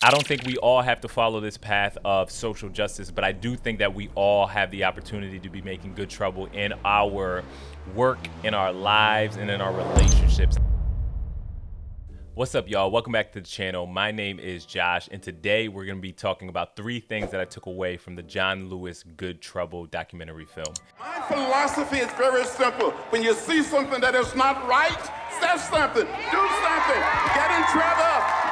I don't think we all have to follow this path of social justice, but I do think that we all have the opportunity to be making good trouble in our work, in our lives, and in our relationships. What's up, y'all? Welcome back to the channel. My name is Josh, and today we're going to be talking about 3 things that I took away from the John Lewis Good Trouble documentary film. My philosophy is very simple. When you see something that is not right, say something, do something, get in trouble,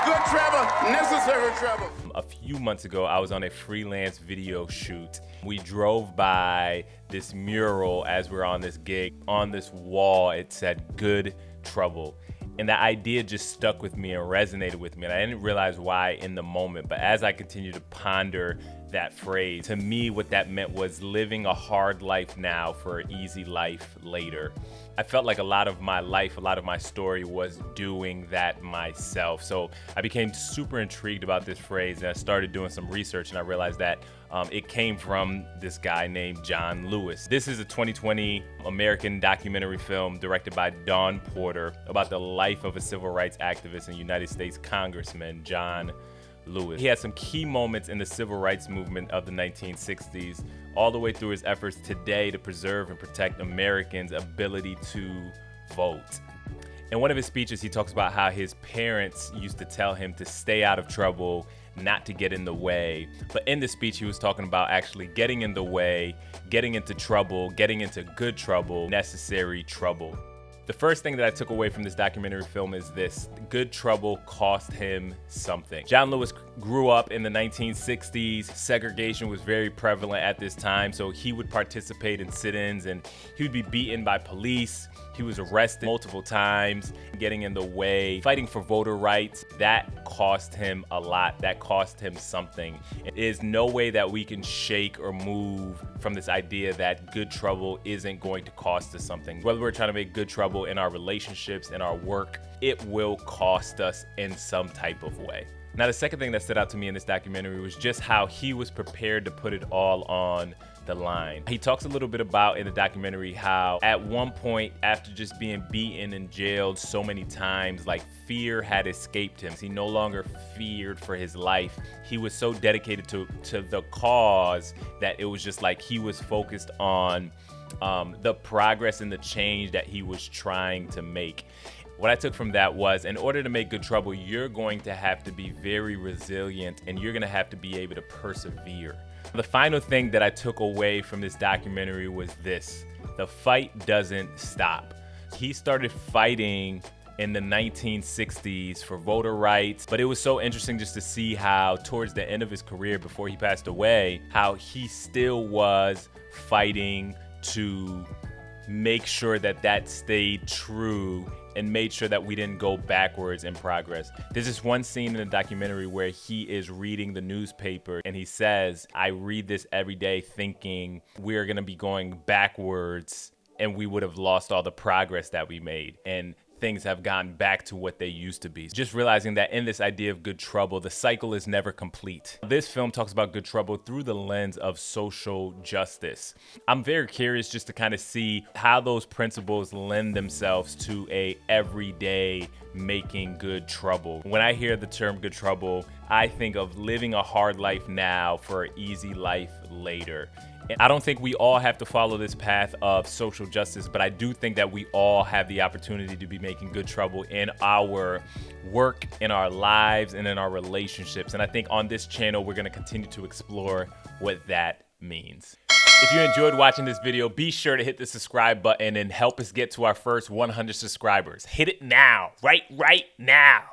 good trouble, necessary trouble. A few months ago, I was on a freelance video shoot. We drove by this mural as we were on this gig. On this wall, it said Good Trouble. And that idea just stuck with me and resonated with me. And I didn't realize why in the moment. But as I continued to ponder that phrase, to me, what that meant was living a hard life now for an easy life later. I felt like a lot of my life, a lot of my story was doing that myself. So I became super intrigued about this phrase, and I started doing some research, and I realized that it came from this guy named John Lewis. This is a 2020 American documentary film directed by Dawn Porter about the life of a civil rights activist and United States Congressman, John Lewis. He had some key moments in the civil rights movement of the 1960s, all the way through his efforts today to preserve and protect Americans' ability to vote. In one of his speeches, he talks about how his parents used to tell him to stay out of trouble, not to get in the way. But in the speech, he was talking about actually getting in the way, getting into trouble, getting into good trouble, necessary trouble. The first thing that I took away from this documentary film is this: good trouble cost him something. John Lewis grew up in the 1960s. Segregation was very prevalent at this time, so he would participate in sit-ins and he would be beaten by police. He was arrested multiple times, getting in the way, fighting for voter rights. That cost him a lot. That cost him something. There is no way that we can shake or move from this idea that good trouble isn't going to cost us something. Whether we're trying to make good trouble in our relationships, in our work, it will cost us in some type of way. Now, the second thing that stood out to me in this documentary was just how he was prepared to put it all on the line. He talks a little bit about in the documentary how at one point, after just being beaten and jailed so many times, like fear had escaped him. He no longer feared for his life. He was so dedicated to the cause that it was just like he was focused on the progress and the change that he was trying to make. What I took from that was, in order to make good trouble, you're going to have to be very resilient and you're going to have to be able to persevere. The final thing that I took away from this documentary was this: the fight doesn't stop. He started fighting in the 1960s for voter rights, but it was so interesting just to see how towards the end of his career, before he passed away, how he still was fighting to make sure that that stayed true and made sure that we didn't go backwards in progress. There's this one scene in the documentary where he is reading the newspaper and he says, "I read this every day thinking we're gonna be going backwards and we would have lost all the progress that we made. And things have gotten back to what they used to be." Just realizing that in this idea of good trouble, the cycle is never complete. This film talks about good trouble through the lens of social justice. I'm very curious just to kind of see how those principles lend themselves to a everyday making good trouble. When I hear the term good trouble, I think of living a hard life now for an easy life later. I don't think we all have to follow this path of social justice, but I do think that we all have the opportunity to be making good trouble in our work, in our lives, and in our relationships. And I think on this channel, we're going to continue to explore what that means. If you enjoyed watching this video, be sure to hit the subscribe button and help us get to our first 100 subscribers. Hit it now, right now.